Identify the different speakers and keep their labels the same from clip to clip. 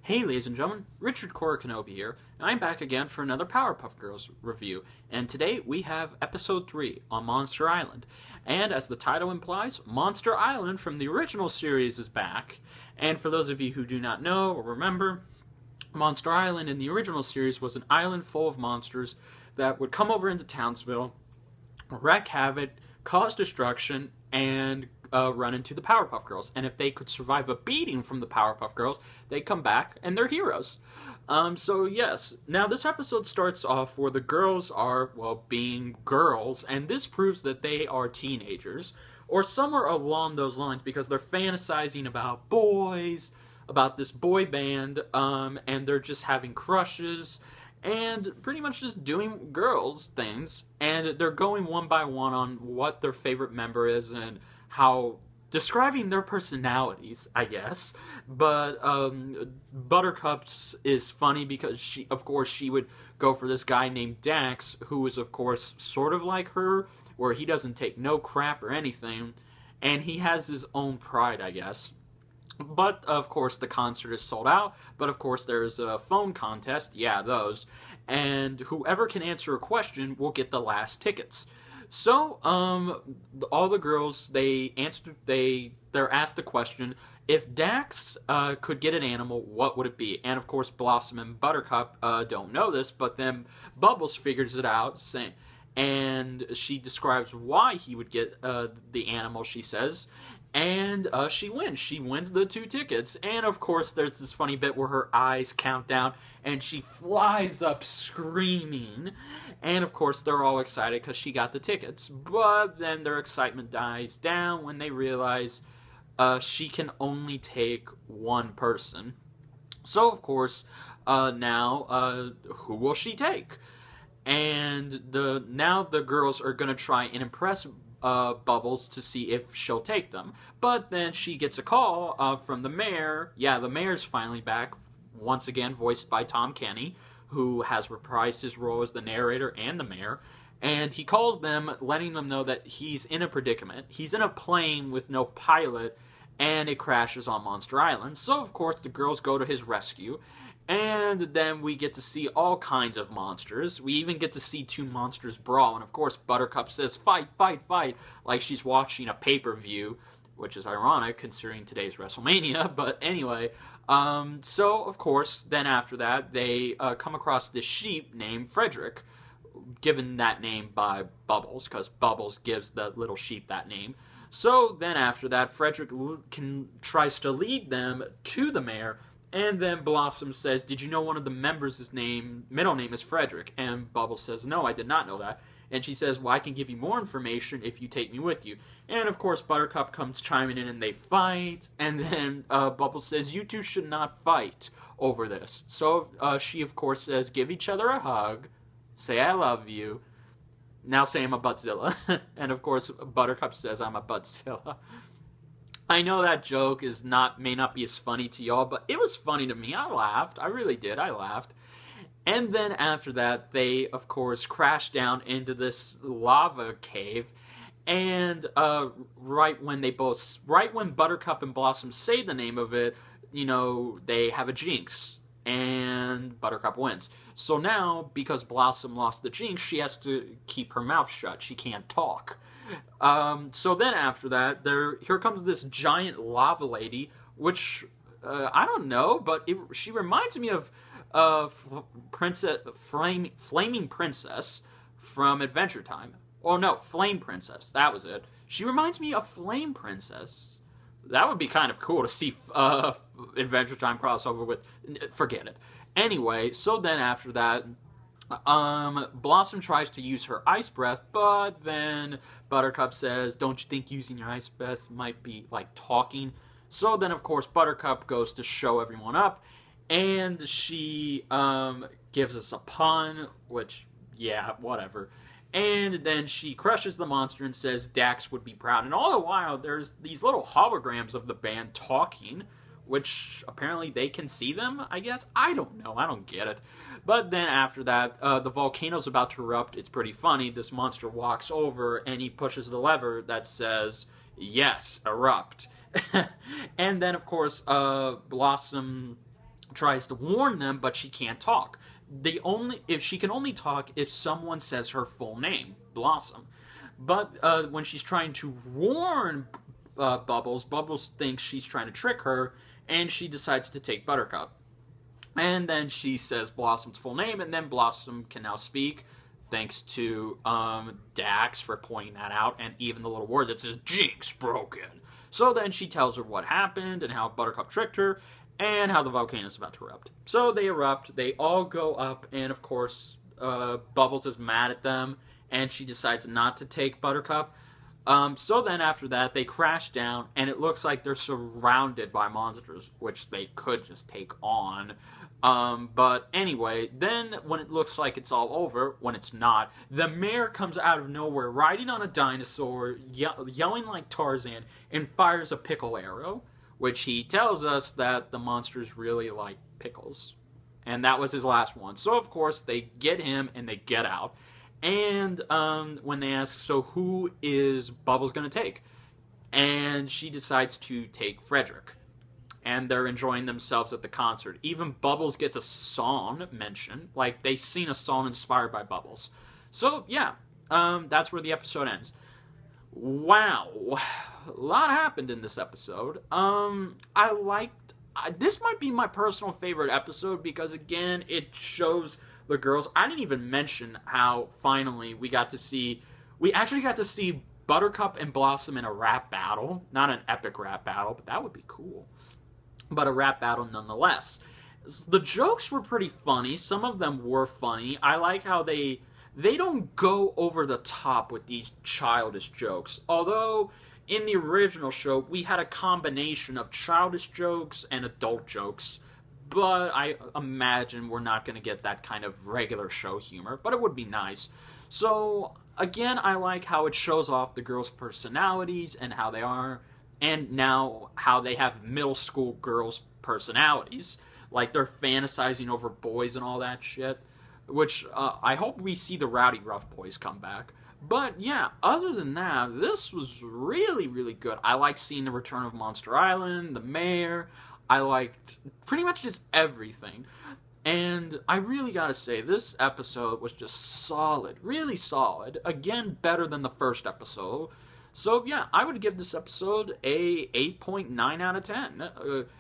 Speaker 1: Hey ladies and gentlemen, Richard Kenobi here, and I'm back again for another Powerpuff Girls review. And today we have episode 3 on Monster Island. And as the title implies, Monster Island from the original series is back. And for those of you who do not know or remember, Monster Island in the original series was an island full of monsters that would come over into Townsville, wreak havoc, cause destruction, and run into the Powerpuff Girls. And if they could survive a beating from the Powerpuff Girls, they come back and they're heroes. So yes, now this episode starts off where the girls are, well, being girls, and this proves that they are teenagers, or somewhere along those lines, because they're fantasizing about boys, about this boy band, and they're just having crushes, and pretty much just doing girls things, and they're going one by one on what their favorite member is and how describing their personalities, I guess. But Buttercup's is funny because she would go for this guy named Dax, who is of course sort of like her, where he doesn't take no crap or anything, and he has his own pride, I guess. But, of course, the concert is sold out. But, of course, there's a phone contest. Yeah, those. And whoever can answer a question will get the last tickets. So, all the girls, they're asked the question, if Dax could get an animal, what would it be? And, of course, Blossom and Buttercup don't know this, but then Bubbles figures it out, and she describes why he would get the animal, she says. And she wins. She wins the 2 tickets. And, of course, there's this funny bit where her eyes count down, and she flies up screaming. And, of course, they're all excited because she got the tickets. But then their excitement dies down when they realize she can only take one person. So, of course, now, who will she take? And now the girls are going to try and impress Bubbles to see if she'll take them. But then she gets a call from the mayor. Yeah, the mayor's finally back, once again voiced by Tom Kenny, who has reprised his role as the narrator and the mayor. And he calls them, letting them know that he's in a predicament. He's in a plane with no pilot, and it crashes on Monster Island. So, of course, the girls go to his rescue. And then we get to see all kinds of monsters. We even get to see 2 monsters brawl. And of course, Buttercup says, fight, fight, fight, like she's watching a pay-per-view, which is ironic considering today's WrestleMania. But anyway, so of course, then after that, they come across this sheep named Frederick, given that name by Bubbles, because Bubbles gives the little sheep that name. So then after that, Frederick tries to lead them to the mayor. And then Blossom says, did you know one of the members' middle name is Frederick? And Bubbles says, no, I did not know that. And she says, well, I can give you more information if you take me with you. And of course, Buttercup comes chiming in and they fight. And then Bubbles says, you two should not fight over this. So she, of course, says, give each other a hug. Say, I love you. Now say I'm a Buttzilla. And of course, Buttercup says, I'm a Buttzilla. I know that joke may not be as funny to y'all, but it was funny to me. I laughed. I really did. I laughed. And then after that, they, of course, crash down into this lava cave. And right when Buttercup and Blossom say the name of it, you know, they have a jinx. And Buttercup wins. So now, because Blossom lost the jinx, she has to keep her mouth shut. She can't talk. So then after that, here comes this giant lava lady, which, I don't know, but she reminds me of Flaming Princess from Adventure Time. Oh no, Flame Princess, that was it. She reminds me of Flame Princess. That would be kind of cool to see Adventure Time crossover with. Forget it. Anyway, so then after that, Blossom tries to use her ice breath, but then Buttercup says, don't you think using your ice breath might be like talking? So then, of course, Buttercup goes to show everyone up, and she gives us a pun, which, yeah, whatever. And then she crushes the monster and says Dax would be proud. And all the while, there's these little holograms of the band talking, which apparently they can see them, I guess? I don't know. I don't get it. But then after that, the volcano's about to erupt. It's pretty funny. This monster walks over and he pushes the lever that says, yes, erupt. And then, of course, Blossom tries to warn them, but she can't talk. If she can only talk if someone says her full name, Blossom. But when she's trying to warn Bubbles thinks she's trying to trick her, and she decides to take Buttercup. And then she says Blossom's full name, and then Blossom can now speak, thanks to Dax for pointing that out, and even the little word that says Jinx broken. So then she tells her what happened, and how Buttercup tricked her, and how the volcano is about to erupt. So they erupt, they all go up, and of course, Bubbles is mad at them, and she decides not to take Buttercup. So then after that, they crash down, and it looks like they're surrounded by monsters, which they could just take on. But anyway, then when it looks like it's all over, when it's not, the mayor comes out of nowhere, riding on a dinosaur, yelling like Tarzan, and fires a pickle arrow, which he tells us that the monsters really like pickles. And that was his last one. So, of course, they get him, and they get out. And when they ask, so who is Bubbles going to take? And she decides to take Frederick. And they're enjoying themselves at the concert. Even Bubbles gets a song mentioned. Like, they sing a song inspired by Bubbles. So, yeah, that's where the episode ends. Wow. A lot happened in this episode. This might be my personal favorite episode because, again, it shows the girls. I didn't even mention how finally we actually got to see Buttercup and Blossom in a rap battle. Not an epic rap battle, but that would be cool. But a rap battle nonetheless. The jokes were pretty funny. Some of them were funny. I like how they don't go over the top with these childish jokes. Although, in the original show, we had a combination of childish jokes and adult jokes. But I imagine we're not going to get that kind of regular show humor. But it would be nice. So, again, I like how it shows off the girls' personalities and how they are. And now how they have middle school girls' personalities. Like, they're fantasizing over boys and all that shit. Which, I hope we see the Rowdy Rough Boys come back. But, yeah, other than that, this was really, really good. I liked seeing the return of Monster Island, the mayor. I liked pretty much just everything. And I really gotta say, this episode was just solid. Really solid. Again, better than the first episode. So, yeah, I would give this episode a 8.9 out of 10.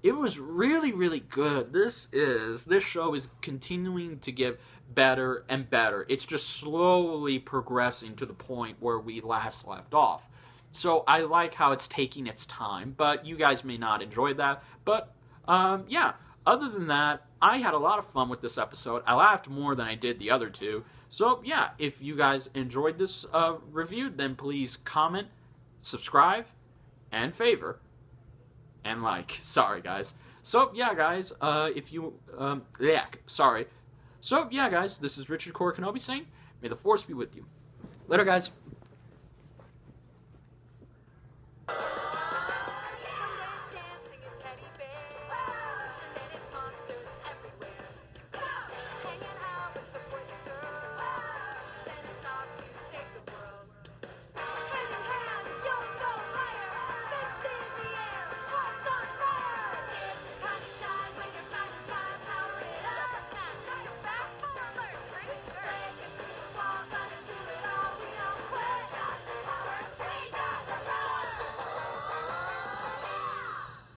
Speaker 1: It was really, really good. This show is continuing to get better and better. It's just slowly progressing to the point where we last left off. So, I like how it's taking its time, but you guys may not enjoy that. But, yeah, other than that, I had a lot of fun with this episode. I laughed more than I did the other two. So, yeah, if you guys enjoyed this review, then please comment, subscribe, and favor, and like. Sorry, guys. So, yeah, guys, So, yeah, guys, this is Richard Core Kenobi saying, may the Force be with you. Later, guys.